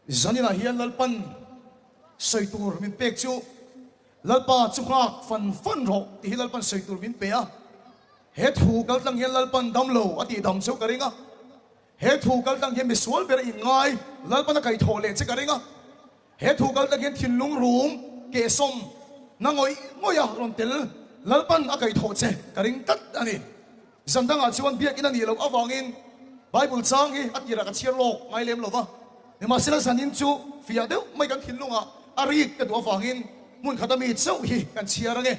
zanina hian lalpan soitur min pek chu lalpa chungak fan ro ti lalpan soitur min pe a he thu kal tang hian lalpan damlo ati dam chau karinga he thu kal tang hian miswal ber in ngai lalpan kai thole che karinga he thu kal tang hian thinlung room ke som nangoi ngoya ron tel lalpan akai tho che karing tat ani zandanga chuan biak ina ni lo awangin bible chang hi atira ka chiar lok ngai lem lo wa ni ma sila sanin chu fia deu mai kan thinlunga ari ka do awangin mun khatami chau hi kan chiar ange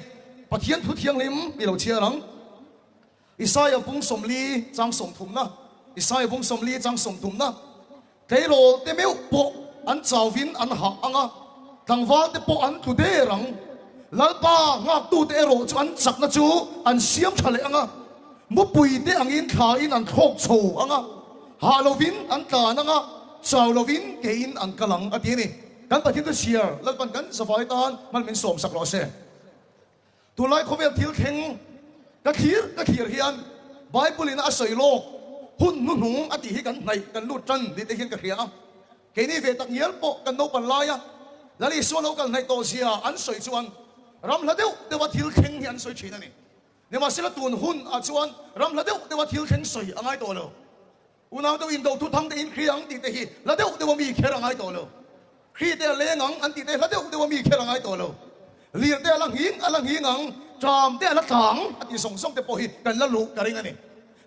pathian thu thiang lim mi lo chiarang Isaiah bung som li chang som thum na Isaiah bung som li chang som thum na keilo te meu po an chawin an ha anga tangwa te po an tu de rang lalpa ngak tu te ro chu an chak na chu an siam thale anga mu pui te angin kha in an thok chho anga halovin an ta anga chawlovin ke in an kalang ati ni kan pathin tu share lalpan kan safai tan mal min som sak ro se tu lai khovel thil theng ka khir hian bible in a soi lok hun nu nung ati hi kan nai kan lu tran ni te hian ka khia ke ni ve tak nial po kan no pan lai a lali so lo kan nai to sia an soi chuan ram la deu de wa thil kheng hian soi thina ni ne ma sila tun hun a chuan ram la deu de wa thil kheng soi angai to lo unang do in do thu thang de in khiang ti te hi la deu de wa mi kher angai to lo khi te le ngang an ti te la deu de wa mi kher angai to lo lir te alang hing ang tram te ala tang ati song song te po hi kan la lu ka ring ani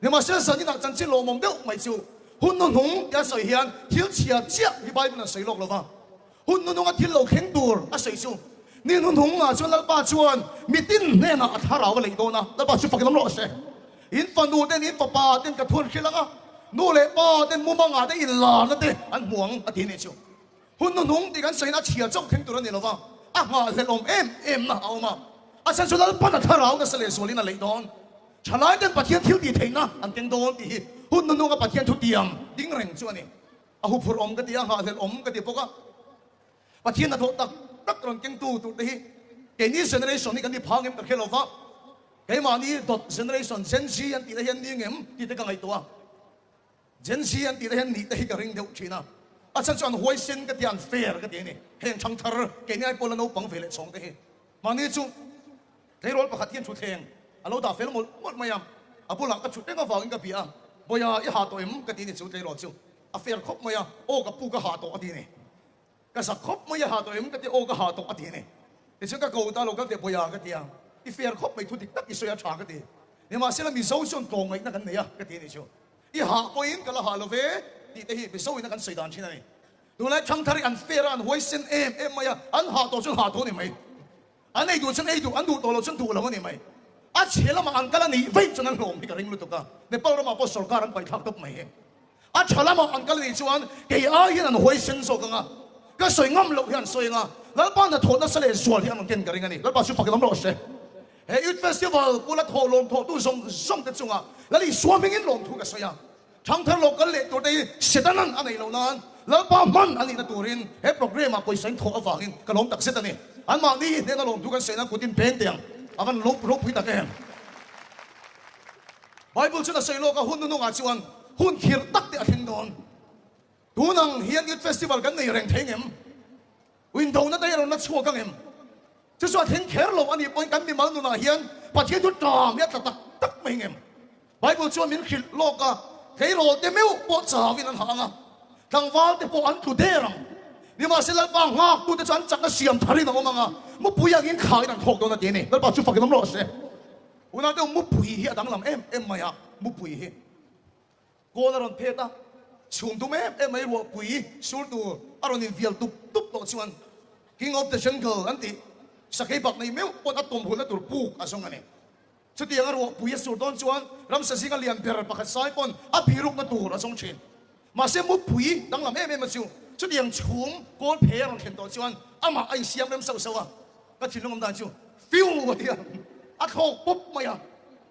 ne ma sila sa ni na chan chin lo mong deu mai chu hun nu nung ya soi hian thil chia chia hi bible na soi lok lo wa hun nu nung a thil lo kheng tur a soi chu ni nu nung a chuan lalpa chuan mitin ne na atharaw le do na lalpa chu fakilam lo se in fanu ten in papa ten ka thun khilanga nu le pa ten mumanga te in la na te an muang ati ni chu hun nu nung ti kan soi na chia chok kheng tur ani lo wa a ma le lom em na au ma a san chu lalpa na tharau na sele solina le don chalai ten pathian thil ti theina an teng don ti hun nu nung a pathian thu tiam ding reng chu ani a hu phur om ka ti a ha le om ka ti poka pathian na tho tak ron keng tu te hi ke ni generation ni kan ni phangem ka khelo wa ke ma ni dot generation gen z an ti la hian ni ngem ti te ka ngai to gen z an ti la hian ni te hi ka ring deu china a chan chuan huai sen ka tian fair ka ti ni heng chang thar ke ni ai pol no pang vele chong te hi ma ni chu ke rol pakhat hian thu theng alo da fel mol mayam apula ka chu te ka wang ka pia boya i ha to em ka ti ni chu te ro chu a fair khop maya o ka pu ka ha to ati ni ka sak khop maya ha to em ka ti o ka ha to ati ni te chu ka ko ta lo ka te boya ka ti a i fair khop mai thu dik tak i so ya tha ka ti ni ma sela mi so son tong ngai na kan ne ya ka ti ni chu i ha po in ka la ha lo ve ti te hi mi so in kan sai dan china ni tu lai chang thari an fair an hoisen em maya an ha to chu ha to ni mai an ei du chen ei du an du to lo chen du lo ni mai a chela ma an kala ni vai chen an rom hi ka ring lu to ka ne pal ro ma po sarkar an pai thak top mai he a chala ma an kala ni chuan ke a hian an hoisen so ka nga ka soi ngam lo hian soi nga lalpa na thona sale sual hian an ken ka ring ani lalpa su fakilam lo se he youth festival pula tho lom tho tu som te chunga lali swamming in lom thu ka soya thang thar local le to te sedanan anei lo nan lalpa man ani na turin he program a poi sain tho awangin kalom tak set ani an ma ni ne na lom thu kan sena kutin pen tiang akan lop hi ta ke bible chuna sei lo ka hun nu nga chuan hun khir tak te athin don tunang hian youth festival kan nei reng thengem window na dai ro na chua kang em chu so theng kher lo ani point kan mi mal nu na hian pathian thu tam ya tak mai ngem bible chuan min khil lo ka keilo te meu po chawin an hanga tangwal te po an tu derang ni ma selal pa ngak tu te chan chak na siam thari na omanga mu puyang in khai dan thok do na te ni lal pa chu fakilam lo se una te mu pui hi adang lam em maya mu pui hi ko na ron pheta chung tu em mai ro pui sur tu aron in vial tup lo chuan king of the jungle anti sakai bak nei meu pot atom hula tur puk asong ani chu ti anga ro pui sur don chuan ram sa singa lian per pakhat sai pon a biruk na tur asong chin ma se mu pui dang lam em chu chu diang chum kol phe ron khen to chuan ama ai siam lem sau sau a ka thin lom dan chu fiu wa dia a thok pop maya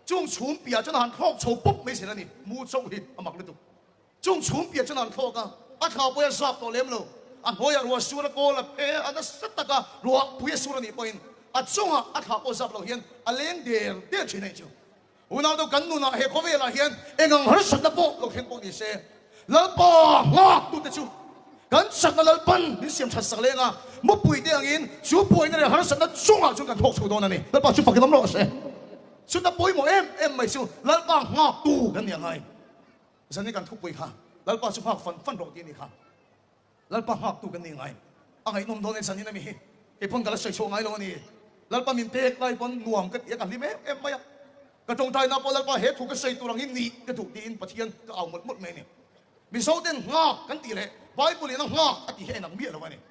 chung chum pia chuan han thok chho pop mai se ni mu chou hi amak le tu chung chum pia chuan han thok a tha po ya sap to lem lo a hoya ro sura kol a phe a da sataka ro pui sura ni point a chunga a tha po sap lo hian a leng der chin ai chu unau do kan nu na he khovela hian engang har sat na po lo khen po ni se lalpa ngak tu te chu กันสักนั่นปันนี่เสียมชัดสักเลยงะมุปุยเดียงอินชูปุยนี่เลยหาสันนั้นช่วงอ่ะช่วงกันทกชูโดนนี่แล้วป้าชูฝักกันน้ำร้อนเสียชุดตะปุยหมอเอ็มไม่ชูแล้วป้าหอกตูกันยังไงสันนี่กันทุกปุยค่ะแล้วป้าชูหักฟันรถที่นี่ค่ะแล้วป้าหอกตูกันยังไงอะไรนุ่มโดนในสันนี่นะมีไอ้พงกันแล้วใส่โชว์ไงแล้วนี่แล้วป้ามินเตะไล่ปนหน่วมกันเอียกันลิเมเอ็มไม่กระจงใจนับแล้วป้าเฮ็ดถูกกระใส่ตัวรังหินนี่กระถูกดีนปะเทียนก็เอาหมดไหมเนี่ยมีโซเดนงอกกันตีเลยไว้ปุรินังงอกอติเฮนังเบี้ยแล้ววะเนี่ย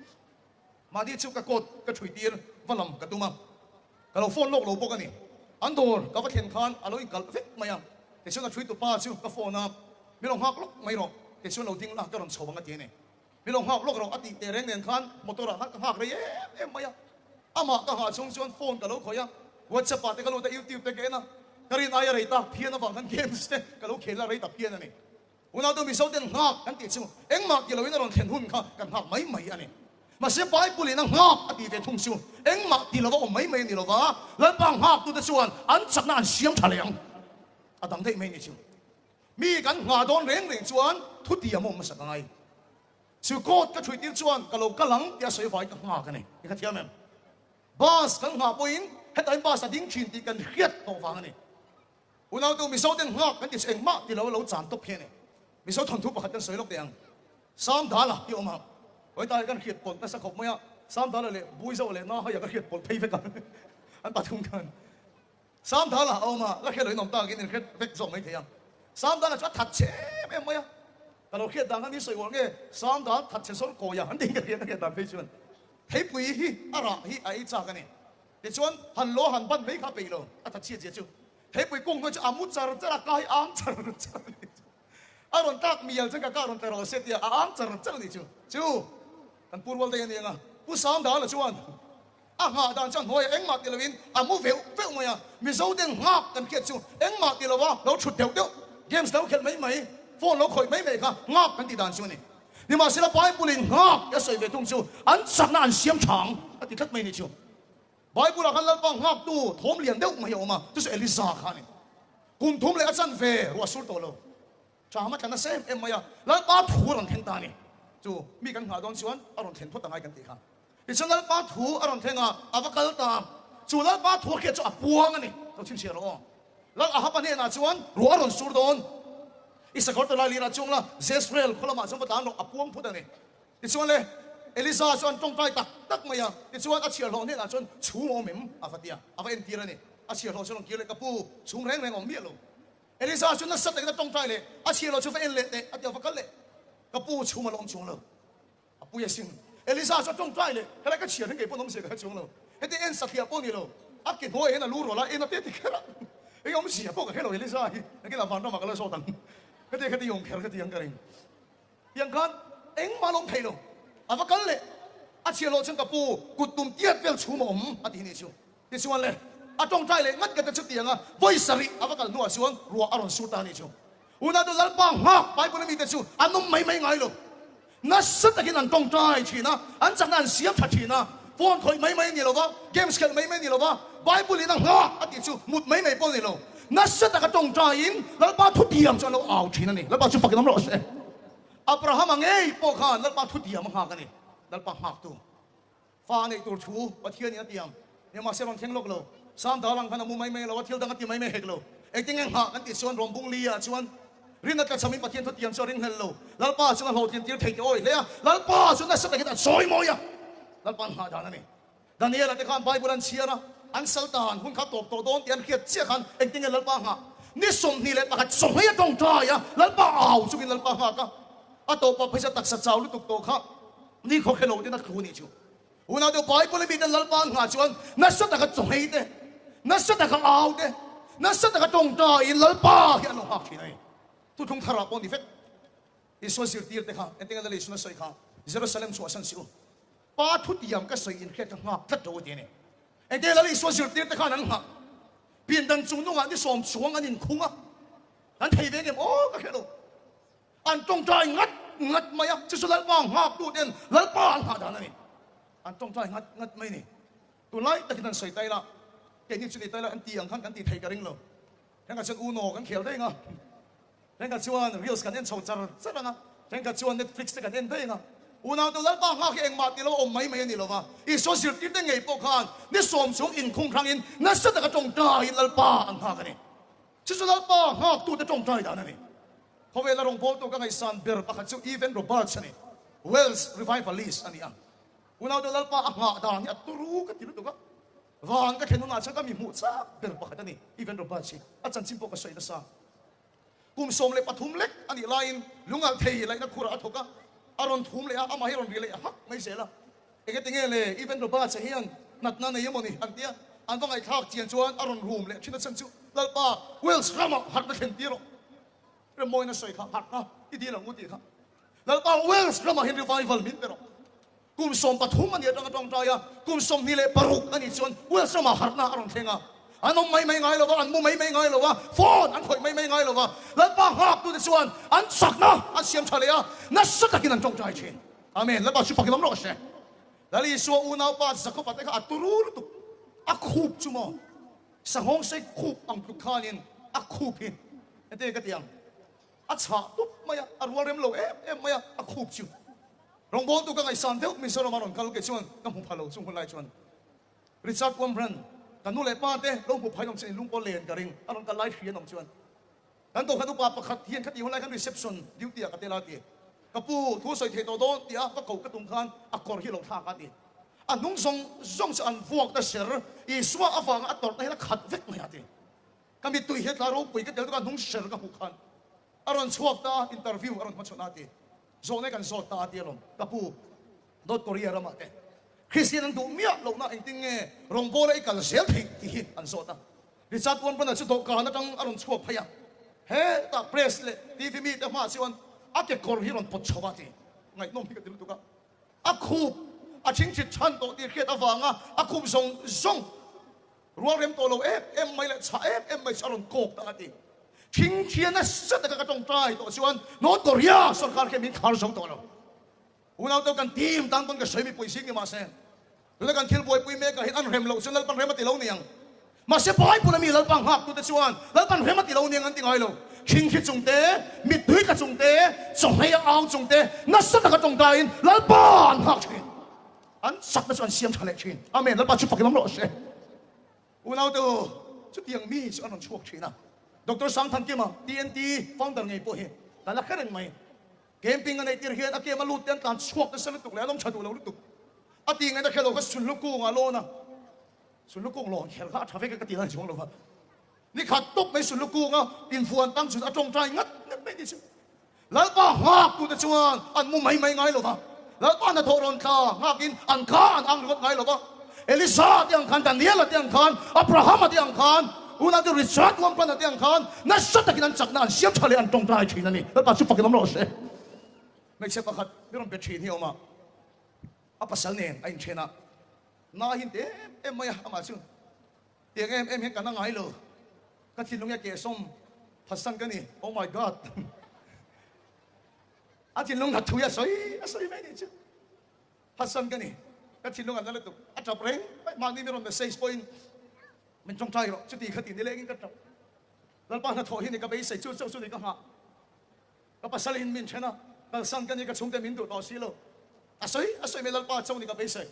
มาที่ชิวกะกดกระถุยตีนวันลำกระตุ้มกะเราโฟนโลกเราปกันนี่อันโดนกะว่าเขียนคานอะไรกันเฟกมายังแต่ชิวกะถุยตัวป้าชิวกะโฟนับไม่ลงหักลกไม่หรอกแต่ชิวเราดิ้งละก็ลำโฉบังกันตีเนี่ยไม่ลงหักลกเราอติเตเรงเนียนคานมอเตอร์หักหักเลยเอ็มมายังอามาก็หาชงชวนโฟนกะเราขอยังวันจะปาแต่กะเราแต่ยูทูบแต่เกนะกะรินอายอะไรตาเพี้ยนนะฟังกันเกมส์เนี่ยกะเราเขียนอะไรตาเพี้ยนนี่วันนั้นต้องมีโซเดนหักกันติดชิวเอ็งมากกี่เราวินาทีเห็นหุ่นข้ากันหักไม่อันนี้มาเสียไปปุรินังหักอดีตทุ่งชิวเอ็งมากกี่เราว่าไม่นี่เราว่าแล้วบางหักตัวจะชวนอันสักนานเสียมทะเลงอดังได้ไม่นี่ชิวมีกันหาโดนเร่งชวนทุติยมมาสักไงชิวโคตรก็ช่วยตีชวนกะเรากะหลังอย่าเสียไฟกันหักกันนี่นี่ก็เทียมเองบาสกันหักปุยนให้แต่บาสดิ้งชินตีกันเครียดตัวฟังนี่วันนั้นต้องมีโซเดนหักกันติดเอ็งมากที่เราจานตบเพี้ยนมีโซทนทุบประคันสวยลูกเดียง3 ดาละที่ออกมาไว้ตายกันเขียดปนแต่สักขบไม่อะ3 ดาละเลยบุยโซเลยน้าเขาอยากเขียดปนพี่ไปกันอันปัดทุ่งกัน3 ดาละเอามาแล้วแค่เลยน้ำตากินเขียดเป็กส่งไม่เที่ยง3 ดาละจะถัดเชมเอ็มไม่อะแต่เราเขียดดังกันนี่สวยกว่างี้3 ดาถัดเชส่วนโกยอันนี้ก็เขียดดังพี่ชวนให้ปุยฮีอะไรฮีไอ้จากกันนี่เดี๋ยวชวนหันโลหันบันไม่ข้าไปเลยอันถัดเชี่ยเจ้าให้ปุยกุ้งก็จะอามุจาร์จะรักให้อามจาร์จะอารมณ์ตักมีอะไรจังก็การุณแต่เราเสียที่อ้างจังจังนี่จูกันพูดว่าเรื่องนี้ไงผู้3 ดาละชวนหาด่านจังหอยเอ็งมาตีละวินมูเฟลมามีโซเดนหักกันเขียดจูเอ็งมาตีละวะเราฉุดเดียวเกมส์เราเขียนไม่โฟนเราคอยไม่ค่ะงักกันตีด่านจูนี่มาศิลปะปุรินงักอย่าใส่เวทุ่งจูอันสักนานเสียมฉางอติทัดไม่นี่จูใบบุรุษกันแล้วปังงักตู้ทมเหลียนเดียวไม่ออกมาจะเอลิซาค่ะนี่กุมทมเลยอาจารย์เฟรัวสุดโตโลจ้ามากันนะเซมเอ็มมาแล้วป้าถูรันเทนตานี่จู่มีกันหาดอนชวนอารมณ์เทนพุทธนายกันตีค่ะดิฉันแล้วป้าถูอารมณ์เทนอ่ะอาวกัลตามจู่แล้วป้าถูเกี่ยวกับปวงอันนี้เราชิมเชียร์เราแล้วอาฮับปันเนี่ยนะชวนรัวอารมณ์สุดโดนอิสกอตลาลีราจุงละเซสเรลคนละมาสมบัติเราปวงพุทธนี่ดิฉันเลยเอลิซาชวนตรงใจตักมาอย่างดิฉันอาเชียร์เราเนี่ยนะชวนชูโมมิมอาฟัดเดียอาฟัดเอ็นตีระนี่อาเชียร์เราชวนเกี่ยวกับปูชูแรงอมเบี้ยเราเอลิซาชวนนักสัตย์กันตรงใจเลยอาเชียร์เราชวนเอ็นเล่เนี่ยอาเดียวฟักกันเลยกับปูชูมาลงชงเราปูยสิงเอลิซาชวนตรงใจเลยอะไรก็เชียร์ทั้งเกี่ยวกับน้องเสียกับชงเราเฮ้ยเอ็นสัตย์เทียบปูนี่เราอาเก็บหัวเอ็นรู้หรอละเอ็นเตี้ยติดแค่ละเฮ้ยผมเสียปูกับแค่เราเอลิซาเฮ้ยนี่เราฟังต้องมากันแล้วโซ่ตังก็เดี๋ยวก็ที่ยงแค่ก็ที่ยังกันเองยังกันเอ็งมาลงไทยเราอาฟักกันเลยอาเชียร์เราชวนกับปูกุดตุ่มเตี้ยเปรี้ยวชูมาอมอาทีนี้ชูที่ชวนเลยอาตรงใจเลยงัดกันจะชุดเตียงอ่ะไว้สริอาฟักกันนัวชวนรัวอารมณ์สุดตานี่ชูอุณาดูแลปังฮักไปบนมีแต่ชูอันนุ่มไม่ไงหรอกนัดสุดแต่กินอันตรงใจทีนะอันจากนั้นเสียบทัดทีนะฟอนถอยไม่นี่หรอวะเกมสเกลไม่นี่หรอวะไปบนนี้นั่งฮักอาทิตย์ชูมุดไม่ปนนี่หรอกนัดสุดแต่ก็ตรงใจอินแล้วป้าทุดเดียมจนเราเอาทีนั่นนี่แล้วป้าชูฟักกันน้ำร้อนเสียอับราฮัมไงปอกานแล้วป้าทุดเดียมฮักกันนี่แล้วป้าฮักตัวฟ้าในตัวชูว่าเทียนนี่เตียมเนี่ยมาเสียบังเข่งโลกเรา3 ดาลังพันมุไม่เราว่าเที่ยวดังกันที่ไม่เฮกเราเอ็งจริงๆหักกันติดส่วนรวมบุ้งลีอ่ะส่วนรินัดกันสามีปะเทียนทุเทียมส่วนรินเฮลโลแล้วป้าส่วนเราเทียนเที่ยวเทกโอ้ยเลยอ่ะแล้วป้าส่วนนั้นสัตย์กันซอยมอยอ่ะแล้วป้าหาจานั่นนี่ดันนี่เราจะข้ามไปบุรันเชียร์อันสัลตานหุ่นขับตบโดนเตียนเขียดเชี่ยขันเอ็งจริงๆแล้วป้าหานี่สมนี่เลยป้าหัดสมให้ตรงใจอ่ะแล้วป้าเอาสุกินแล้วป้าหาก็อ่ะตัวป้าพิจารณาตักสัจจาวหรือตุกโตข้านี่เขาแค่เราที่นัดคู่นี่ชูวันนั้นเดี๋ยวไปบุรันมีแต่แล้วป้าหาชวนนั่นสัตย์กันสมให้เด้นัดสัตย์กันเอาเด้นัดสัตย์กันตรงใจอินแล้วป้าแค่เราหักที่ไหนทุกทุ่งทาราปนดิเฟกอิสวาสิร์ตีร์เตะข้าเอ็นติงกันเลยอิสวาสิร์ข้าเยรูซาเล็มสวาสันสิโอป้าทุติยามก็ใส่อินแค่ทั้งหักทัดโจดีเนี่ยเอ็นติงกันเลยอิสวาสิร์ตีร์เตะข้านั้นหักเปลี่ยนดันจุนนุ่งอันที่สมสวงอันนินคุ้งอ่ะอันไทยเวงโอ้ก็แค่เราอันตรงใจงัดมาอ่ะจะสุดแล้วป้าหักดูเด่นแล้วป้าหักด่านนี่อันตรงใจงัดไม่นี่ตัวไล่ตะกี้นั่นใส่ไตละเก่งที่สุดในไตละอันตีอย่างขั้นกันตีไทยกระริ่งเราทั้งกับเช่นอูโน่กันเขียวได้ไงทั้งกับชวนเรียลส์กันเอ็นโชว์จาร์ซะนะทั้งกับชวนเน็ตฟลิกซ์กันเอ็นได้ไง unang tu lalpa ngak eng mat ni lo om mai mai ni lo wa I social ti te ngei po khan ni som sung in khung khang in na sa ta ka tong ta in lalpa ang ha ka ni chu lalpa ngak tu te tong ta da na ni ko ve la rong bol to ka ngai san ber pa kha chu even Roberts ani Wells revivalist ani ang unang tu lalpa ngak da ni aturu ka ti lu to ka van ka khenu na cha ka mi mu cha ber pa kha ni even Roberts a chan sim po ka sai na sa kum som le pathum lek ani lain lungal thei lai na khura thoka aron thum le ama hi ron ri le ha mai se la ege tinge le even Roberts hian nat na nei mo ni antia an bang ai thak chian chuan aron room le thina chan chu lalpa Wells rama hat na khen tiro re moi na soi kha hat na I di lang uti kha lalpa Wells rama hin revival min pero kum som pathum ani atang ta ya kum som ni le paruk ani chuan Wells rama hat na aron thenga anong may ngai lo wa an mu may ngai lo wa phone an khoi may ngai lo wa lalpa hak tu de chuan an sak na an siam thale ya na sata kin an tong tai chin amen lalpa chu pakilam ro she dali so una pa zakop pa ka aturur tu akhup chu mo sa hong sai khup ang tu khanin akhupin ete ka tiang acha tu maya arwalem lo maya akhup chu rong bol tu ka ngai san deu min so maron kal ke chuan kam hu phalo chung lai chuan Richard Wambran kan nu le pa te long bu phai long chen lung po len ka ring aron ka lai hian om chuan kan to khatu pa pakhat hian khati holai kan reception duty ka te la ti ka pu thu soi the to don ti a ka ko ka tung khan a kor hi lo tha ka ti anung zong an vuak ta ser I swa awang ator na khat vek na ti kami tu het la ro pui ka tel ka nung ser ka hu khan aron chuak ta interview aron ma chona ti zone kan so ta ti lom ka pu dot korea rama te Christian an du mia lo na eng ting nge rong bo le kal sel thei ti hi an so ta Richard Won pan chu to ka na tang aron chuak phaya he ta press le TV mi ta ma siwan a ke kor hi ron pot chawa ti ngai nom hi ka til tu ka a khu a ching chi chan to ti khet awanga a khum zong rual rem to lo em mai le cha em mai charon kok ta ti ching chian na sat ka tong trai to siwan North Korea sarkar ke min khar song to lo unau to kan team tang ton ka soi mi poising ni ma sen tuna kan thil boy pui me ka hin an rem lo sunal pan rem ti lo niang ma se pai pula mi lal pang hak tu te chuan lal pan rem ti lo niang an ting ai lo khing khi chung te mi tui ka chung te chong hai ang chung te na sa ka tong dain lal pan hak chin an sak na chuan siam thale chin amen lal pa chu pakilam lo se unau to chu tiang mi chu an chuak china Dr. Sam Than Kim TNT founder ngai po he kala karen mai camping anay tirhian ake malutian tan chuak na sa lutuk le anong chadu lo lutuk ati nga na khelo ka sunlukung alo na sunlukung lo khel ka traffic ka tilan jong lo ba ni khat top mai sunlukung in fuan tang chun atong trai ngat mai ni chu lalpa hak tu na chuan an mu mai ngai lo ba lalpa na thoron ka ngakin an kha an ang lot ngai lo ba Elisa tiang khan Daniel tiang khan Abraham tiang khan una tu Richard Wampan tiang khan na sa takin an chak na an siam thale an tong trai thina ni lalpa chu pakilam lo se May siya pakat, meron betrin hiyo ma. Apasal niyan, ayin siya na. Nakahindi, maya amasun. Tiyang yan ka na nga ilo. Katilong ya kesom, pasan ka ni, oh my God. At tilong natuya, asoy may niya. Pasan ka ni, katilong ang nalato. At sapring, mani meron na 6 point. Minchong tayo, suti katin, nilegin ka trap. Lalpa na tohin, ikabay say, susunod ka nga. Kapasalin min siya na. Kalsan ka niya ka chung min do to silo asoy may lalpa chung ni ka base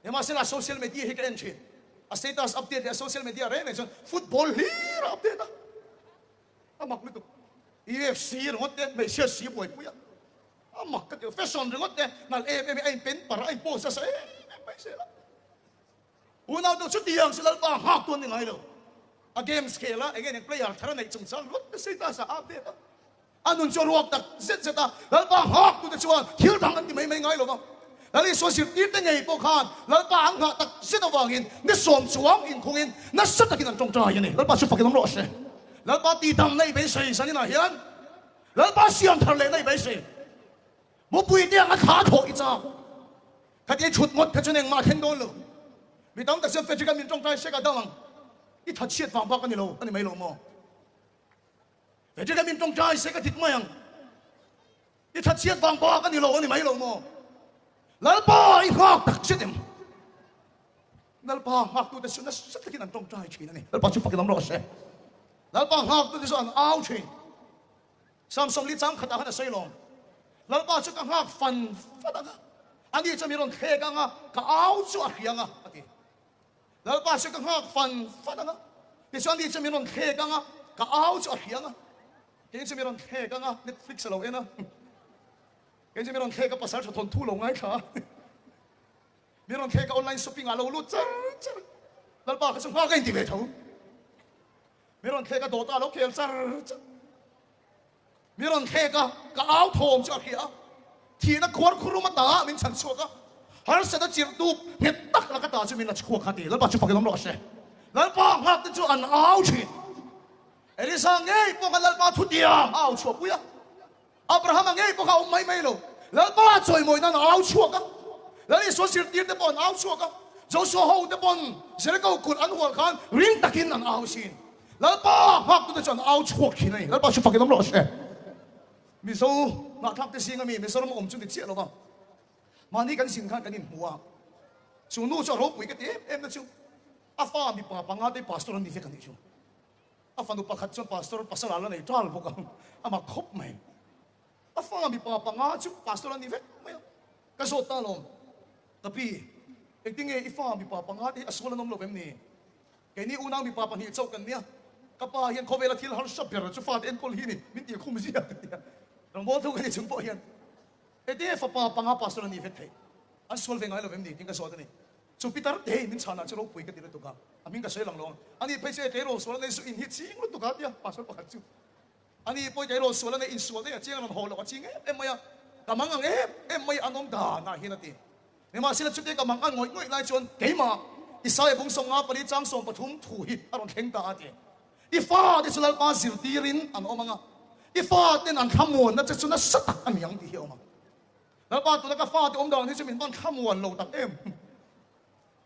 ya masila social media hi ka entry a status update ya social media re ne football here update amak luto UFC ngote may share si boy puya amak ka fashion ngote nal ay pen para ay posa sa may sila una do sutiyang sila pa hak to ni ngailo a game scale again ang player tara na chung sal ngote status update anun cho ruak tak zet zeta lalpa hak tu te chuan thil dang an ti mai ngai lo ba lali social ti te ngei po khan lalpa ang ha tak zet awangin ni som chuang in khungin na sat takin an tong tra yani lalpa chu pakin ro se lalpa ti dam nei be sei sani na hian lalpa siam thar le nei be sei mo pui te ang kha tho I cha ka ti chut mot ka chuneng ma khen don lo mi dang ta se fe ka min tong tra se ka dang I tha chiat wang ba ka ni lo ani mai lo mo Jadi kami tong jai saya ketik mayang. Ita ciat bang bawa kan ilo ni mai lo mo. Lalpa ihak tak ciatem. Lalpa hak tu desu nas satakin tong jai cina ni. Lalpa cupak kita merose. Lalpa hak tu desu an au cina. Samsung li cang kata kata saya long. lalpa chu ka ngak fan fatanga ani chu mi ron thega nga ka au chu a hianga ati lalpa chu ka ngak fan fatanga ti chu ani chu mi ron thega nga ka au chu a hianga ke chu mi ron thega nga Netflix lo ena ke chu mi ron thega pasal thon thu lo ngai kha mi ron thega online shopping alo lu char char lalpa ka chu ngak ka inti ve tho mi ron thega dota lo khel char char mi ron thega ka au thom chu a hia thì nó khóa khuru mà ta mình chẳng xua cả hắn sẽ đã chịu tu hết tất là cái ta cho mình là khóa khát điแล้ว bà chú phải cái lắm rồi sẽแล้ว bà ngắt cái chú ăn áo chuyện ấy đi sang ngay bố cáiแล้ว bà thút dia áo chua bùi à Abraham ngay bố cái ông mấy mấy rồiแล้ว bà chơi mồi nó áo chua cảแล้วđi số tiền tiền để bọn áo chua cả cho số hậu để bọn sẽ có cột ăn hoa khan riêng đặc in ăn áo xinแล้ว bà ngắt cái chú ăn áo chua khi nàyแล้ว bà chú phải cái lắm rồi sẽ mi số ngã tháp cái gì mi số nó ôm chung cái chuyện rồi mà đi cáiสิ่งkhác cái niệm hoa chúng nó cho rốt với cái tiếp em nó chung à pha mi pa ngã đây pastor ni phải cái chung à pha nó pa khát chung pastor là này tral bốc à mà khóc mày à pha mi pa ngã chung pastor ni phải mày cái số ta lom tapi cái tiếng nghe pha mi pa ngã đây asol nó lo em ni cái ni unang mi pa hi chau kan nia kapa hian khovela thil har sap ber chu fa en kol hi ni min ti khum zia rong bo thu cái chung po hian ete fa pa panga pastor ni vet thei an sol ve ngai lo vem ni king ka so ni chu pitar te min chana chu ro pui ka ti tu ka amin ka sei lang long ani phaise te ro so le su in hi ching lu tu ka tia pastor pakhat chu ani poi te ro so le in so le ching an ho lo ka ching em maya kamang ang em mai anom da na hi na ti ni ma sila chu te kamang an ngoi ngoi lai chon ke ma isai bung song nga pali chang song pathum thu hi aron theng ta ati ifa de sulal pa zir tirin an omanga ifa ten an khamon na chu na satak an yang ti hi omaแล้ว bà tụi nó cái pha thì ông đàn thì chúng mình ban khăm nguồn lầu đặc em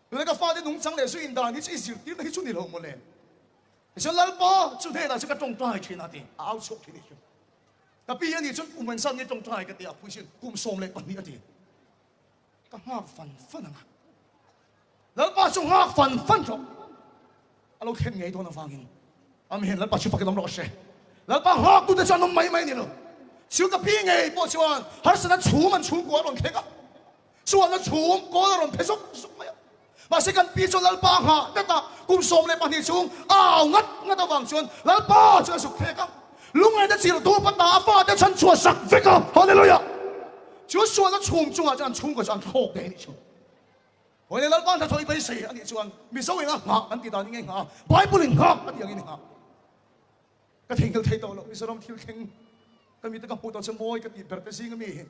tụi nó cái pha thì đúng chẳng để suy in đàn thì chỉ sử tiếng thì chúng mình lầu một lần thì cho lão bà chúng thế là chúng cái trồng trái chuyện nào thì áo sốc thì chứ cái bây giờ thì chúng mình sang cái trồng trái cái tiệm phụ xin cùng xôm lên bằng như thế cái ngạc phần à lão bà chúng ngạc phần rồi alo khen ngày thôi nó vang in anh hiện lão bà chụp cái đống lót xe lão bà ngạc tụi nó cho nó mấy nữa chịu cái phi nghề bộ chịu anh, hắn sẽ nói chú mình chú quá rồi thế cả, chú anh nói chú quá rồi thế sốc mày, mà sẽ cần phi cho lal ba ha, thế ta cùng xôm lên bàn thì chú, ngắt tao vàng chuan, lal ba cho sốc thế cả, lúc này đã chỉ là tu bắt đá pha đã chân chùa sặc vậy cả, hallelujah, chú xuân nó chú à, chân chú cái chân thô đấy chú, hồi này lal ba ta thôi bây giờ anh chú anh, mi sâu vậy ngã, anh đi đào như ngã, Bible ngã, anh đi như ngã, cái thình thấy đâu rồi, mi sâu lắm thiếu thình kami ta kaputo sa moy kati pertesi kami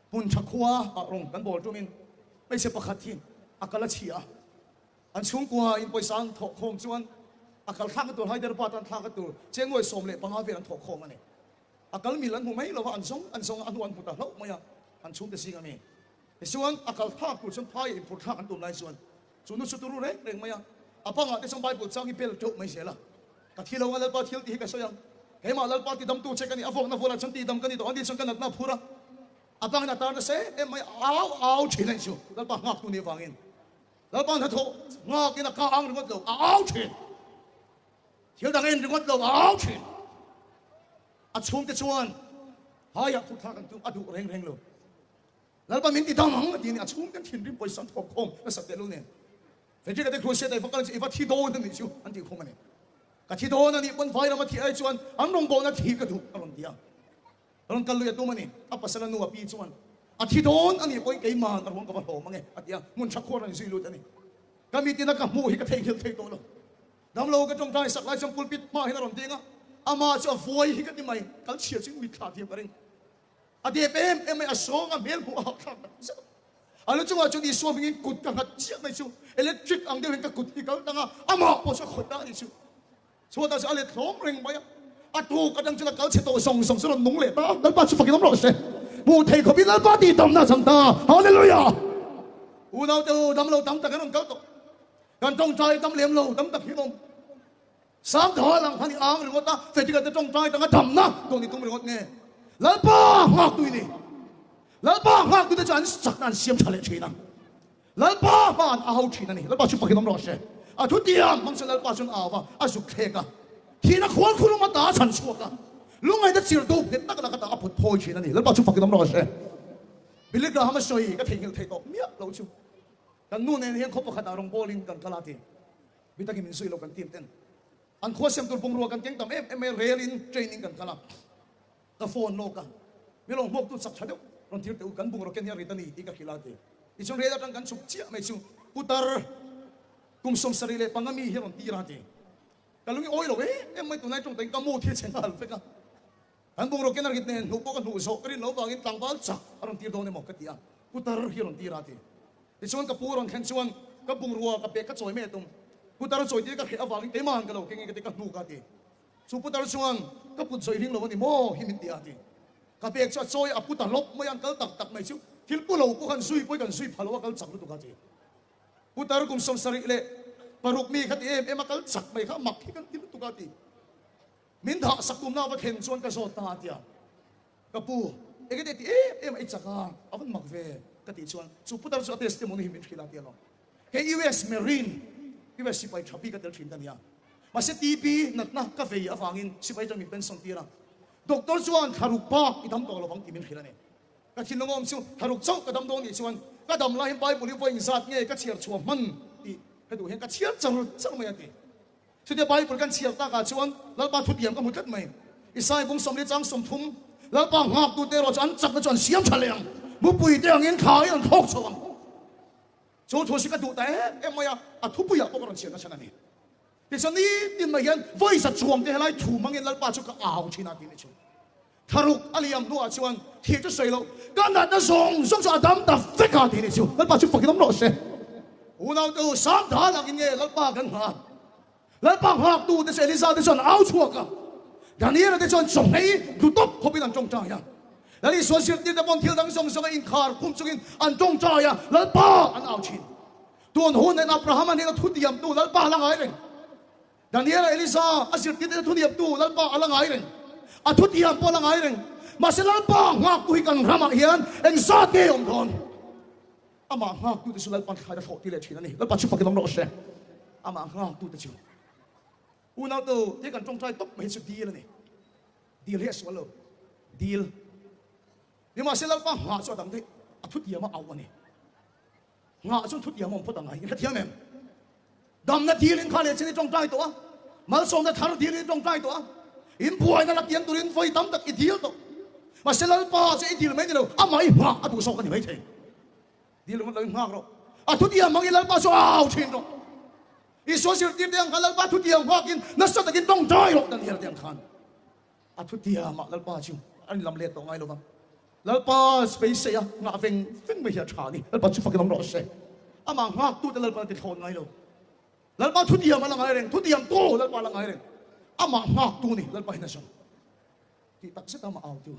pun chakwa arong kan bol tumin may se pakhatin akala chia an chung kwa in poi sang thok khom chuan akal thang tu haider patan thang tu chengoi somle panga ve an thok khom ani akal milan hu mai lo an song an puta lo maya an chung te sing kami chuan akal thak tu chun phai in put thang an tu lai chuan chunu suturu reng maya apanga te song bible chang i pel tok mai sela ka thilo ngal pa thil ti ka soyang cái mà lal party đâm tu check cái này avok na vola chân ti đâm cái này đó anh đi chân cái na phura apang na tar na se em mai ao chỉ lên chu lal pa ngak tu ni vangin lal pa na tho ngak cái na ka ang ngot lo ao chỉ thiếu đằng en ngot lo ao chỉ chung cái chuan hai ya phut thakan tu adu reng lo lal pa min ti dam ang ti ni chung cái thin rim poi san thok khom na sa te lo ne phải chỉ cái cruise đây fakal chỉ phát thi đô nên chu anh ti khom này cái thi đô này quân phái làm thi ai chuan anh nông bộ na thi cái tu anh dia anh kalau ya tu mana apa salah nu api chuan thi đô anh ni poi cái mà anh rong cái bao mange dia mun chakor anh silut anh kami tina ka mu hi ka thei thei to lo dam lo ka trong tai sak lai trong pulpit ma hi na rom tinga ama chu voi hi ka ti mai kal chia ching mit kha thi ka ring dia em ai song a mel hu a kha alo chunga chu di so mingin kut ka chia mai chu electric ang de ka kut hi ka tanga ama po sa khota ni chu so ta sa ale thom ring mai a tu ka dang chu la kal che to song so nong le ta dal pa chu fakin ro se mu thei ko bi dal pa ti dam na sang ta hallelujah u nau tu dam lo dam ta ka nong ka to kan trong trai dam lem lo dam ta hi long sam tho lang phani ang ri ta fe ti ka ta trong trai ta dam na to ni tum ri ngot nge lal pa ngak tu ni lal pa ngak tu ta chan sak nan siam chale chi na lal pa ban a hau chi na ni lal pa chu fakin ro se a thu tiam mang se lal pa chun a wa a su khe ka thi na khol khulu ma ta chan chu ka lungai da chir do het tak la ka ta phut phoi chin ani lal pa chu fakin amro se bilik ra hama soi ka thengil thei to mia lo chu kan nu nen hian khopa khata rong bowling kan kalati bitaki min sui lo kan tim ten an kho sem tur bung ro kan teng tam em real in training kan kala ka phone lo ka mi long mok tu sak chado ron thir te u kan bung ro ken ya ritani ti ka khilati i chung re da tang kan chuk chia mai chu putar kum som sarile pangami hi ron ti ra ti kalungi oi lo em mai tu nai chung teng ka mo thi chen al fe ka an bung ro ken ar git ne nu ko kan nu so kri no bangin tang bal cha aron tir do ne mo ka ti a putar hi ron ti ra ti ti chung ka pu ron khen chuan ka bung ro ka pe ka choi me tum putar choi ti ka khe awang te man ka lo keng ke ka nu ka ti chu putar chuan ka put choi ring lo ni mo hi min ti a ti ka pe cha choi a putar lop mo yang kal tak tak mai chu thil pu lo ko kan sui poi kan sui phalo kal chak lu tu ka ti putar kum som sari le paruk mi khat em kal chak mai kha mak hi kan ti tu ka ti min tha sakum na wa khen chuan ka so ta tia ka pu e ke ti em ai chaka avan mak ve ka ti chuan chu putar chu testimony hi min khila ti lo ke US Marine US sipai thapi ka tel thin tan ya ma se TP nat na ka ve awangin sipai jang min pen song ti ra doctor chuan tharuk pa i dam to lo bang ti min khila ne ka thin longom chu tharuk chau ka dam do ni chuan ka dam lai Bible voi zat nge ka chiar chuam man ti ka du hen ka chiar chang mai ti chu de Bible kan chiar ta ka chuan lal pa thu diam ka muthat mai isai bung som le chang som thum lal pa ngak tu te ro chan chak ka chuan siam thaleng mu pui te angin khai an thok chawang chu thu si ka du ta em mai a thu pui a ko ron chiar na chana ni ti chuan ni tin mai hian voi sa chuang te lai thu mangin lal pa chu ka aw china ti ni chu tharuk aliam nu a chuan thi chu sei lo kan na da song song chu adam ta feka ti ni chu lal pa chu fakin lo se unau tu sam da la nge lal pa kan ha lal pa hak tu te se li sa te chuan aw chua ka Daniel te chuan chong hei du top khopin an chong cha ya lali so sir ti da bon thil dang song song in khar kum chungin an chong cha ya lal pa an aw chin tuan hun en Abraham an thu diam tu lal pa la ngai reng Daniel Elisa asir ti te thu diam tu lal pa ala ngai reng a thu diam po la ngai reng ma se lal pa ngak tu hi kan rama hian eng sa te om thon ama ngak tu te sulal pan khai da thok ti le thin ani lal pa chu pakin lo se ama ngak tu te chu unau tu te kan chong chai top mai chu deal ni deal he swallow deal ni ma se lal pa nga chu dam te a thu diam ma aw ani nga chu thu diam mom pho ta ngai ka thiam em dam na deal in khale chini chong chai to mal som na thar deal in chong chai to in buai na lak yang turin foi tam tak i deal to ma se lal pa se i deal mai ni lo amai ma a tu so ka ni mai the deal mo lo nga ro a thu diam mang i lal pa so aw chin ro i social ti dang halal pa thu diam wakin na sa takin tong dai ro dan her diam khan a thu diam ma lal pa chu an lam le to ngai lo bang lal pa space ya nga veng mai ya cha ni lal pa chu fakin ro se ama nga tu te lal pa ti thon ngai lo lal pa thu diam ma la ngai reng thu diam to lal pa la ngai reng ama nga tu ni lal pa hina so ti tak se ta ma aw tu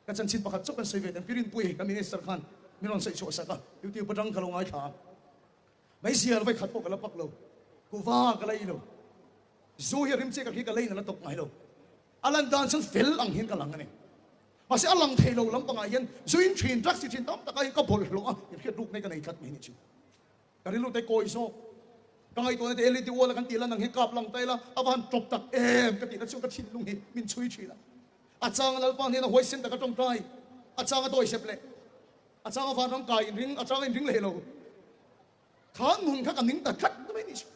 ka chan chin pakhat chok kan sei ve dan pirin pui ka minister khan minon sei cho sa ka yu ti padang khalong ngai tha mai sia vai khat po ka la pak lo ku va ka lai lo zo hi rim che ka hi ka lai na tok ngai lo alan dan sang fel ang hin ka lang ani ma se alang thei lo lam pa ngai hian zuin thin trak si thin tam ta ka bol lo a hi khiat ruk nei ka nei khat mai ni chu ka ri lu te koi so ka ngai to ne te LED wall kan ti la nang hi kap lang tai la awan top tak em ka ti na chu ka thin lung hi min chui chi la a chang lal pa ni na hoi sin ta ka tong trai a chang a doi sep le a chang a van rong kai ring a chang in ring le lo khan mun kha ka ning ta khat mai ni chu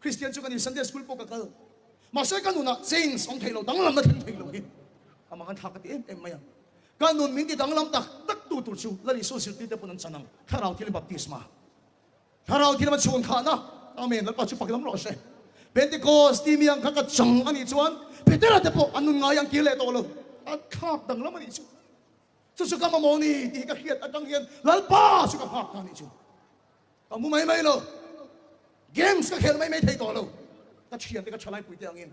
Christian chu kan Sunday school po ka kal ma sai kan una change ong thailo dang lam na thing thailo hi ama kan thak ti em maya kan nun min ti dang lam tak tak tu tu chu lali social ti te punan chanang tharau thil baptisma tharau thil ma chun kha na amen lal pa chu pakilam ro se Pentecost ti miang kha ka chang ani chuan petera te po anun nga yang kile to lo at khap dang lam ani chu chu ka ma mo ni ti ka hiat atang hian lal pa chu ka khap ani chu ka mu mai lo games ka khel mai thei to lo ta chian te ka chalai pui te angin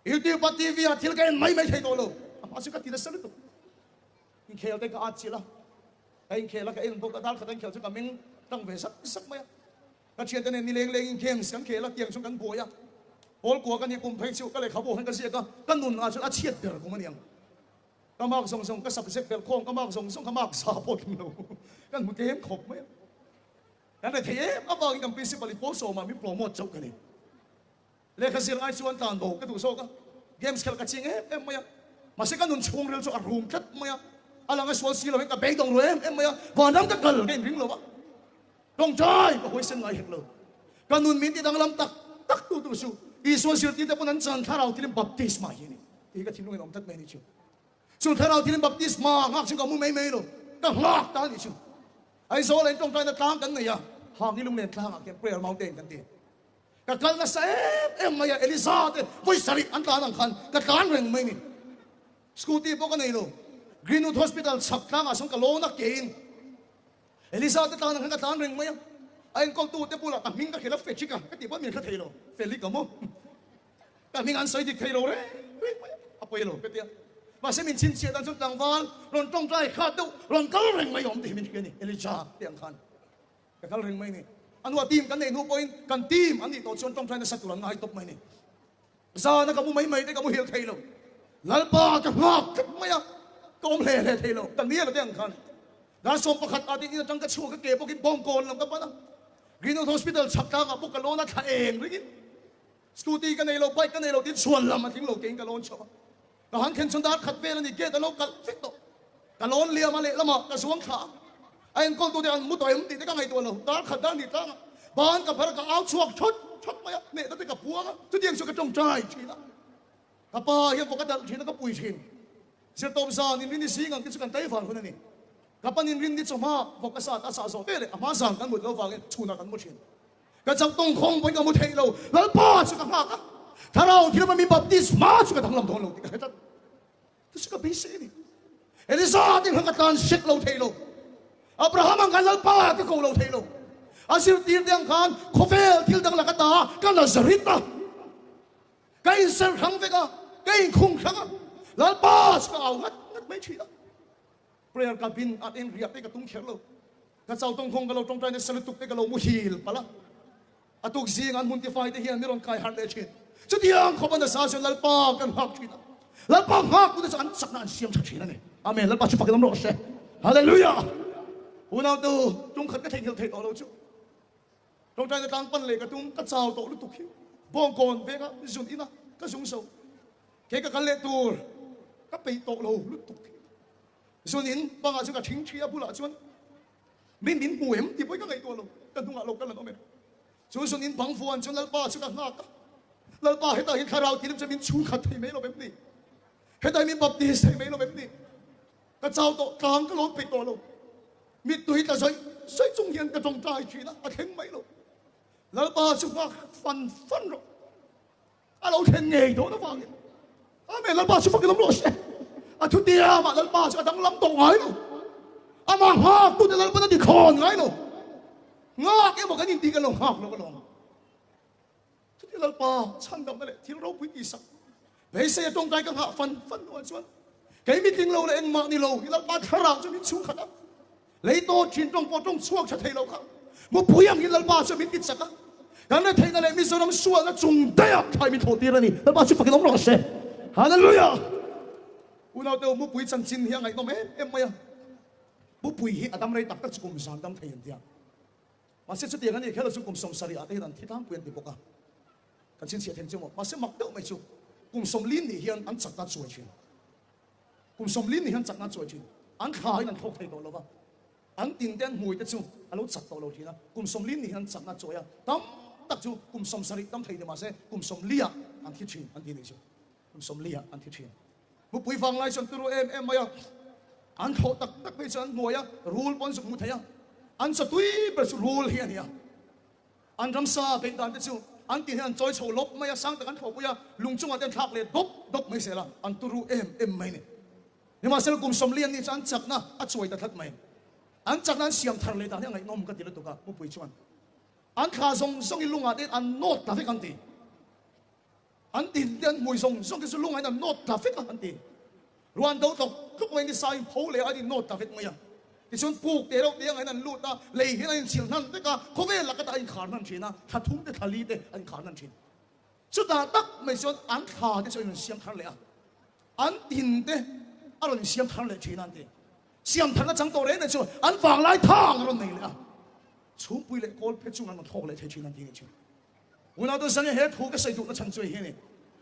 YouTube pa TV a thil ka mai thei to lo ama su ka ti da sal to in khel te ka at chila ai khel ka in bo ka dal khatang khel chu ka ming tang ve sak mai ka chian te ne ni leng leng in games kan khel tiang chu kan boya ol ko kan ni kum phei chu ka le khabo han ka sia ka kan nun a chu a chiat der ko maniang ka mak song song ka sap sek bel khong ka mak song song ka mak sa po kim lo kan mu game khop mai kan ne thei a ba ngam principal po so ma mi promote chok ka ni le kha sir ai chuan tan bo ka tu so ka games khel ka ching em maya masih kan nun chung rel so a room tat maya alang a swal silo ka be dong ro em maya vanam ka kal game ring lo ba dong chai ka hoi sen ngai hek lo kan nun min ti dang lam tak tak tu su i swal silo ti ta pun an chan tharau ti baptisma hi ni ti ka thilung om tat me ni chu chu tharau ti baptisma ngak sing ka mu mei lo ka ngak ta ni chu ai zo len tong tai na tang kan nei ya hang ni lung len tlang ke prayer mountain kan ti ka kal na sa em maya Elizabeth voi sari an ta nang khan ka kan reng mai ni scooty po ka nei lo Greenwood Hospital sak tang asong ka lo na kein Elizabeth ta nang ka tan reng maya ai kol tu te pula ta ming ka khela fe chika ka ti ba min ka thei lo fe li ka mo ka ming an sai dik thei lo re apoi lo pe tia mà sẽ mình xin chia tan chút tàng van rồi trong trai khát đâu rồi câu rừng mấy ông thì mình kia này Elijah tiếng khan cái câu rừng mấy này anh hoa tim cái này nụ point cần tim anh đi tổ chức trong trai nó sát tulang ngay top mấy này giờ nó có mấy đấy có hiểu thầy đâu lal pa cái ngọc cái mấy à công lệ thầy đâu tận nghĩa là tiếng khan đã xong bậc hạt đi trong cái chuột cái kẹp cái bom cồn làm cái gì Greenwood Hospital sắp ta gặp bốc cái lô nó thay em đấy scooty cái này lâu bike cái này lâu tiến xuân làm mà tiếng lâu kinh cái lô choก็หันเข็นชนดาขัดเวรนี่เกตโลกัดฟิตโตกันล้นเลียมาเลยละหมากันสวงขาไอ้คนตัวเดียวมุดต่อยมุดตีได้ก็ไงตัวเราดาขัดด้านนี้ตั้งบ้านกับพระก็เอาช่วงชดมาเนี่ยตั้งแต่กับพัวจุดเดียงสุกกระจงใจชีนะกับป้าเฮียปกติชีนะก็ปุยชีนเสียตบซานินรินนี่สิงังกิจกันไต้ฝันคนนี้กับป้านินรินนี่จะมาปกติอาสาสอเต้เลยอามาสั่งกันหมดแล้วฟังกันชูนักกันหมดชีนกับจังตงคงเป็นกับมุดเทเราแล้วป้าสุกกันมากถ้าเราที่เรามีบัพติศมาสุกกันทั้งลำทองเราที่กันจะitu suka bisa ini. Elizabeth yang katakan sik lau thelo. Abraham ang kanal pa ke kau lau thelo. Asir tir yang kan kofel til dang lakata kan Nazarita. Kain ser khang veka, kain khung khang. Lal pas ka au ngat mai chi da. Prayer ka bin at en riap te ka tung kherlo. Ka chau tong khong ka lau tong trai ne salutuk te ka lau mu hil pala. Atuk zing an muntify te hian miron kai har le chin. Chu diang khoban da sa lal pa kan hak chi da. Lalpa hak udah jangan sakna siam sakina nih. Amin. Lalpa cuci pakai nomor saya. Haleluya. Unau tu tung kat keting hil thei tu. Tung trai tang pan le tung kat sao tu lu tuk hi. Bong kon vega zun ina ka sung so. Ke ka kale tur ka pei to lo lu tuk. Zun in bang a chu ka thing thia pula chuan. Min huem ti poi ka ngai tu lo. Kan tung a lo kan lo me. Chu zun in bang fuan chuan lalpa chu ka ngak. Lalpa heta hin kharau tilim chu min chu khat thei me lo bem ni. Hết tay mình bập đi xây mấy lo bếp đi, cái cháu tổ càng cái lối bị tổ lo, mít tuổi ta xây trung hiền cái trồng trai chỉ đó, khen mấy lo, lỡ ba chúng ta phân rồi, lâu khen nghề đó nó vàng, mẹ lỡ ba chúng ta cái lắm rồi, thu tiền mà lỡ ba chúng ta đang lắm tổ ấy lo, mà ha tôi lỡ ba nó đi khòn ấy lo, ngã cái một cái nhìn tí cái lồng học nó cái lồng, thu tiền lỡ ba chăn đầm này thiếu rau quý đi sắc. Bây giờ trong tay các hạ phân hoàn toàn cái meeting lâu là anh mạng đi lâu thì là ba khá rào cho mình xuống khả năng lấy to chuyện trong bộ trong suốt cho thầy lâu khác một buổi em thì là ba cho mình ít sắc cái này thầy này mình sao nó suốt nó trùng tay à thầy mình thổ tiền này là ba chụp phải cái đống lò xe hallelujah unau teo một buổi chân chín hiang ngày nó em mày một buổi hi adam ray tak tak cùng sang đam thầy anh mà sẽ tiền cái này khi là cùng sống sari ở đây là thiết thang quyền thì bốc à cái chuyện sẽ thành chưa mà sẽ mặc đâu mày chụp cùng sống liên thì hiện anh chắc đã chuột chuyện, cùng sống liên thì hiện chắc đã chuột chuyện, anh khai anh thọc thầy đó là anh tin đen mùi đó chú, anh lúc chắc đó là chuyện cùng sống liên thì hiện chắc đã chuột tắm đặc chú cùng sống sari tắm thầy thì mà sẽ cùng sống lia anh thiết chuyện anh tin đấy chú, cùng sống lia anh thiết chuyện, một buổi vang lại xong từ em mày anh thọ tắc tắc bây giờ anh ngồi rule bọn chúng mu thấy anh sẽ tùy bây giờ rule hiện nhỉ, anh làm sao bây giờ chú anh tin anh chơi sầu lốp mấy sáng từ anh thọ bây giờ lung chung anh thạc lên đốc mấy xe là anh tu ru em mấy này nhưng mà sau cùng sống liên thì anh chắc na anh chơi đặt thật mấy anh chắc na anh xiêm thằng lên ta thế này nom cái gì đó tụi cả một buổi chuan anh khá song cái lung anh nốt là phải cái gì anh tin anh mùi song cái số lung anh nốt là phải cái gì rồi anh đâu tộc lúc mình đi sai phố lấy anh nốt là phải mấy thì chúng buộc để đâu tiếng anh lụt ta lấy hiện anh chịu năn tất cả có vẻ là cái anh khả năng chuyện na thà thúng để thà li để anh khả năng chuyện chút ta tắc mấy chuyện anh khả để cho anh xiêm thằng lẽ anh tin để anh xiêm thằng lẽ chuyện anh để xiêm thằng nó chẳng tổ đấy này chứ anh vàng lại thang rồi này lẽ chú bùi lệ call phết chung anh thọ lệ thế chuyện anh đi chứ 我那都生意喺土嘅世俗嘅陳罪喺呢，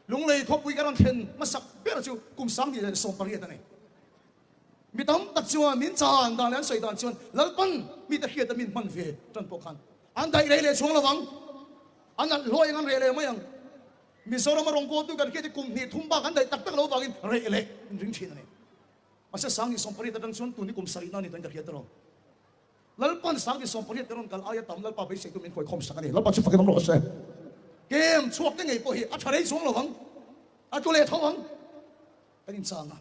lung lei khop pui karon then masak ber chu kum sang ni som pari ta nei mi tam tak chuan min chan dan an soi dan chuan lalpan mi ta hiat min man ve tan pokhan an dai rei le chung lawang an loi ngan rei le mayang mi sora marong ko tu kan ke kum ni thum ba kan dai tak tak lo bangin rei le ring thin nei masa sang ni som pari ta dan chuan tu ni kum sari na ni tan ka hiat ro lalpan sang ni som pari ta ron kal aya tam lalpa be se tu min khoi khom sakani lalpa chu fakin lo se game chuak te ngei po hi a thare chung lawang a tu le thawang kanin changa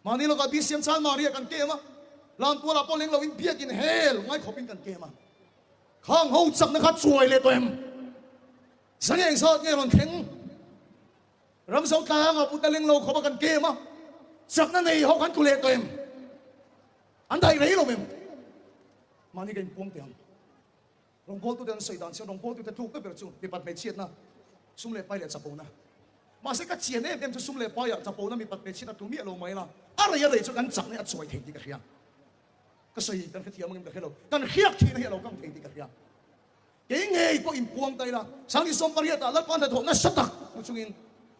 mani lo ka bi siam chan maria kan ke ma lam pu la poling lo in biak in hell ngai khopin kan ke ma khang ho chak na kha chuai le to em sang eng sa nge ron theng ram so ta nga pu ta ling lo khoba kan ke ma chak na nei ho kan tu le to em an dai rei lo mem mani gen puang te am rong pol tu dan soi dan sia rong pol tu ta tu pe per chu ti pat me chiat na sum le pai le chapo na mà sẽ cái chuyện này em cho sum lệ bao giờ cho bố nó bị bắt bê chết tụi mía lâu mấy là à là giờ cho anh chẳng này anh chơi thì cái kia cái gì cái thiam mình cái lâu cái khiết thì nó lâu cái thì cái kia cái nghề có im buông tay là sáng đi xông paria ta lát quan thạch thổ nó sắp tắc một chung in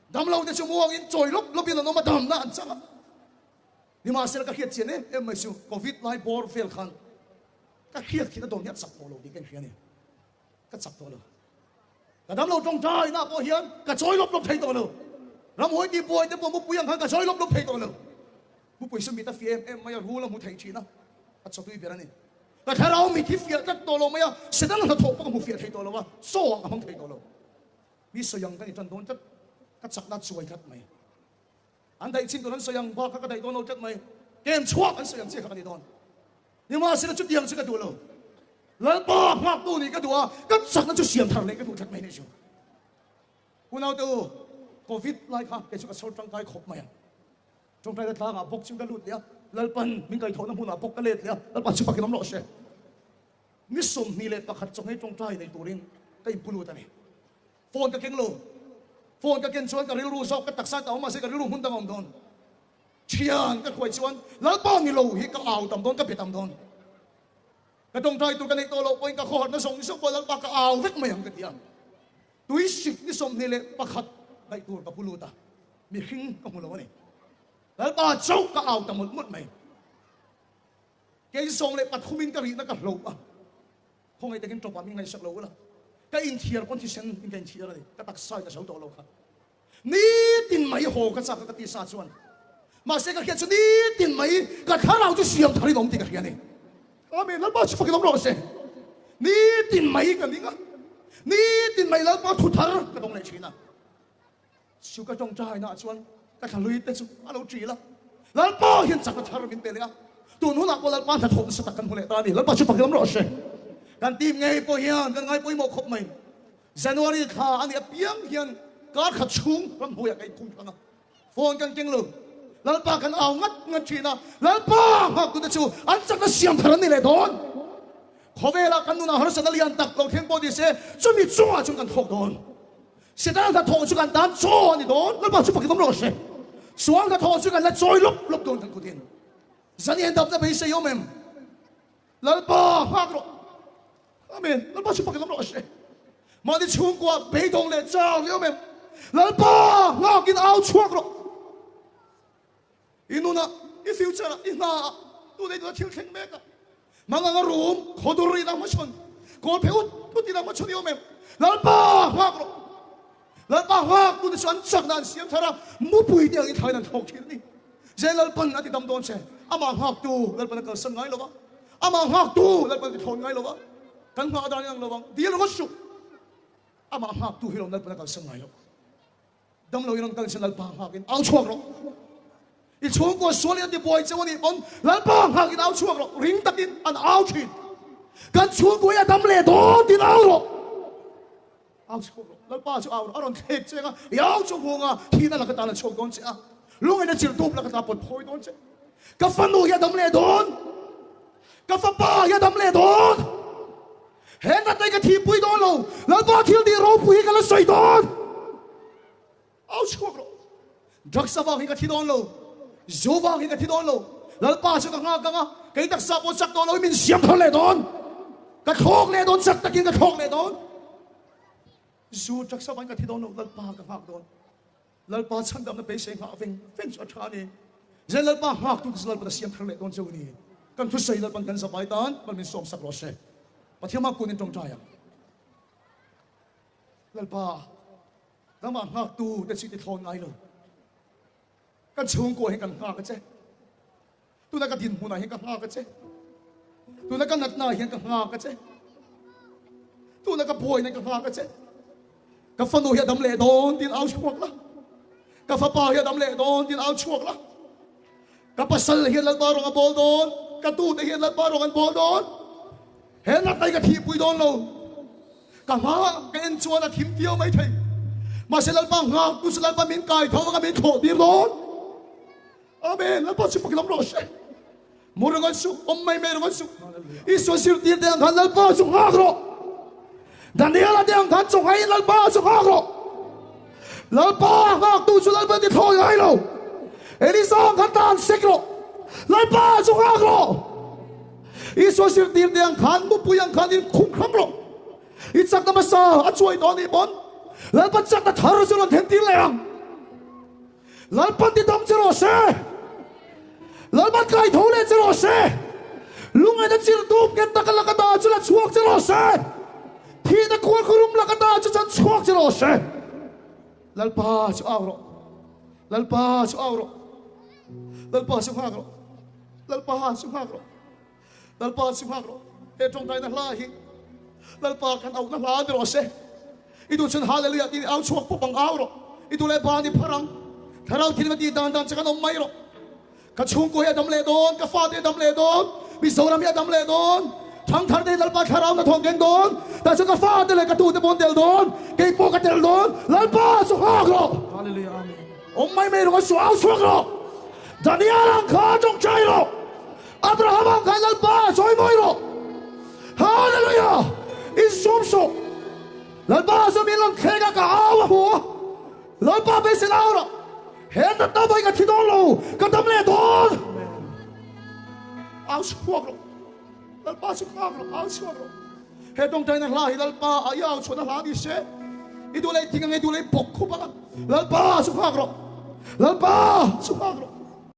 đâm lâu thì chung muông in trồi lúc bên nó mà đâm nó anh chẳng nhưng mà sẽ cái khiết chuyện này em mới siêu covid lại bor fail khan cái khiết thì nó đồng nhất sắp lâu đi cái kia này cái sắp lâu cái đám lâu trong trai na bao hiền cái chói lốp lốp thấy tôi luôn làm hối đi bồi đến bộ một bùi hàng cái chói lốp lốp thấy tôi luôn một bùi xuân bị ta phía em mày ru là một thầy chị na à cho tôi biết này cái thằng nào mình thi phía rất tôi luôn mày à sẽ đang là thổ bao một phía thấy tôi luôn à số không thấy tôi luôn vì sợi yang cái này chân đốn chất cái chắc nát xuôi thật mày anh thấy xin tôi nói sợi yang bao cái này tôi nói chất mày em chua anh sợi yang sẽ cái này đốn nhưng mà sẽ là chút tiền sẽ cái tôi luôn lần ba hoặc tu này cái đùa cái chắc nó cho xiêm thằng này cái đùa thật mày này chứ cô nào tu covid lại khác cái chuyện sâu trong cái khóc mày trong cái thằng à bốc chúng ta lụt đấy lần pan mình cái thằng nó muốn à bốc cái lết đấy lần pan chụp cái nắm lọ xe mi sum mi lết bạc trong cái trong trái này tu rin cái bulu ta này phone cái keng chuan cái rilu sok cái taksa tao mà sẽ cái rilu hun tao don chiang cái khoi chuan lần ba ni lâu hi cái ảo tầm don cái bị tầm don cái trong trái tu cái này tôi lộ quanh cái kho nó sống sống bao lần ba cái ảo vết mày cái tiang túi xịt cái sông này lệ bạc hạt cái tu cái bulu ta mi khinh cái mulu này lần ba châu cái ảo tầm một mày cái sông này bạc không in cái gì nó cái lâu à không ai tên trong mình ngay sắc lâu là cái in thiệt con thì sen in cái thiệt này cái đặc sai cái số tổ lâu khác ní tin mấy hồ cái sao cái tí sa chuan mà sẽ cái kia chuan ní tin mấy cái khá nào cho xiêm thari đồng thì cái kia này amen lần ba chụp cái đồng rồi sẽ ní tin mấy cái này ní tin mấy lần ba thụt thar cái đồng này chỉ na siêu cái trong trai na chuan cái thằng lui tên chú alo chỉ là lần ba hiện chắc cái thar mình tên này tu nó là lần ba thật thốn sẽ tắc cái này ta đi lần ba chụp cái đồng rồi sẽกันทีมไงพอเฮียนกันไงพอหมกขบไม่January ข้าอันนี้เพียงเฮียนการขัดชุ่มรำหัวอย่างไอ้คุ้มทั้งนั้นโฟนกันเก่งเลยแล้วป้ากันเอางัดเงินชีนะแล้วป้าหักตัวชูอันจักรเสียมทะเลนี่เลยโดนขอเวลากันนู่นนะฮาร์สันเลียนตักเราเทียนบอดี้เซ่จะมีจั่วจุกันทอกโดนเสียดายถ้าทอกจุกันตามจั่วนี่โดนแล้วป้าชุบกินน้ำร้อนเซ่ส่วนถ้าทอกจุกันแล้วจอยลบโดนทั้งคนเดียนจันยันดับจะไปเสียยมเอ็มแล้วป้าหักเราamenแล้วป้าชุบปากกันน้ำร้อนเช่มาที่ชุ่มกว่าเบยดงเลยเจ้าเยอะมั้ยแล้วป้างากินเอาชั่วกรอินูน่ะอีฟิวเจอร์อิน่าตัวเด็กตัวเที่ยวเข่งแม่กะมังงะรูมขอดูรีนังมาชนขอเพอุดตัวที่นังมาชนเยอะมั้ยแล้วป้างากรแล้วป้างากตัวที่ฉันจักนันเสียงทารามุปุยเดียวอีไทยนั่นทอกทีนี่เจแล้วปันนั่นที่ดำโดนเช่อามังหักตูแล้วปันก็สังไงหรอวะอามังหักตูแล้วปันก็ทนไงหรอวะกันมาดายังระวังเดี๋ยวเราก็สุอามาหักตู้ฮิโร่นั่นเป็นการสมัยแล้วดำเรายังการสนับปางหักินเอาช่วงเราอีช่วงก็ส่วนนี้ที่บ่อยจะวันนี้บนแล้วปางหักินเอาช่วงเราริงตักินอันเอาชินกันช่วงก็ยังดำเล่โดนที่เอาเราเอาช่วงเราแล้วป้าจะเอาเราเทปเจ้าอย่าเอาช่วงหัวที่นั่นเราก็ตาเราช่วงโดนเจ้าลุงไอ้นั่นจิ๋วตูบเราก็ตาปวดพอยโดนเจ้ากับฟันดูยังดำเล่โดนกับฟันป้ายังดำเล่โดนเห็นนั่นในกระถิ่นปุยโดนเราแล้วก็ที่ดีเราปุยกันแล้วใส่โดนเอาช่วงเราดักสว่างให้กระถิ่นโดนเราโจว่างให้กระถิ่นโดนเราแล้วป้าจะกังกังไก่ดักสาวจักโดนเราไม่มีเสียงทะเลโดนกระโคกเลยโดนจักตะกินกระโคกเลยโดนโจดักสว่างกระถิ่นโดนเราแล้วป้ากังโดน lalpa chan dam na pe se nga veng so tha ni zen lalpa hak tu lalpa da siam thang le don chau ni kan thu sei lalpan kan sapai tan man min som sak ro se pathiama kunin tong cha yang lalpa lama hak tu da si ti thon ngai lo kan chung ko he kan ha ka che tu na ka din hu na he kan ha ka che tu na ka nat na he kan ha ka che tu na ka boy na kan ha ka che ka fa no he dam le don tin au chuak la ka fa pa he dam le don tin au chuak la ka pasal he lal ba rong a bol don ka tu de he lal ba rong an bol don he na tai ka thi pui don lo ka ma ka en chuan a thim tiao mai thei mà sẽ lần bằng ngang tu sẽ lần bằng miếng cài thâu và miếng thổ đi luôn amen lần bằng chụp cái lắm rồi một người chụp ông mày mày người chụp Isu siêu tiền đang hắn lần bằng chụp ngang rồi Daniel là đang hắn chụp hay lần bằng chụp ngang rồi lần bằng ngang tu sẽ lần bằng đi thổi hay đâu Elisa hắn đang xích rồi lần bằng chụp ngang rồi Isu siêu tiền đang hắn một bụi hắn đi khung khăm rồi ít chắc nó mà sao anh chui đó đi bốn lalpan chắc đã thở rồi lần thêm tiếng lẹng lalpan đi đâm cho xe lalpan cài thấu lên cho xe lúc này đã chỉ là đốp cái ta cái là cái đó cho là chuộc cho xe thì ta quên cái rung là cái đó cho chân chuộc cho xe lalpa cho ao rồi lalpa cho ao rồi lalpa cho hang rồi lalpa cho hang rồi lalpa cho hang rồi hệ trong tay nó la hi lalpa kan au nó la rồi xe itu chen hallelujah ti au chuak po bang au ro itu le ba ni pharang tharau thil ma ti dan dan chakan om mai ro ka chung ko he dam le don ka fa de dam le don mi soram ya dam le don thang thar de lal pa tharau na thong gen don ta cha ka fa de le ka tu de bon del don ke po ka del don lal pa su ha ro hallelujah amen om mai me ro ka su au chuak ro Daniel ang kha trong chai ro Abraham ang kha lal pa soi moi ro hallelujah in som so lalpa so min long khega ka awa ho lalpa be sin aw ro hen ta ta bai ka thi don lo ka dam le don aw chuak ro lalpa su khak ro aw chuak ro he dong tai na la hi lalpa ayaw chona la di se i du le tinga ngai du le pok khu ba lalpa su khak ro lalpa su khak ro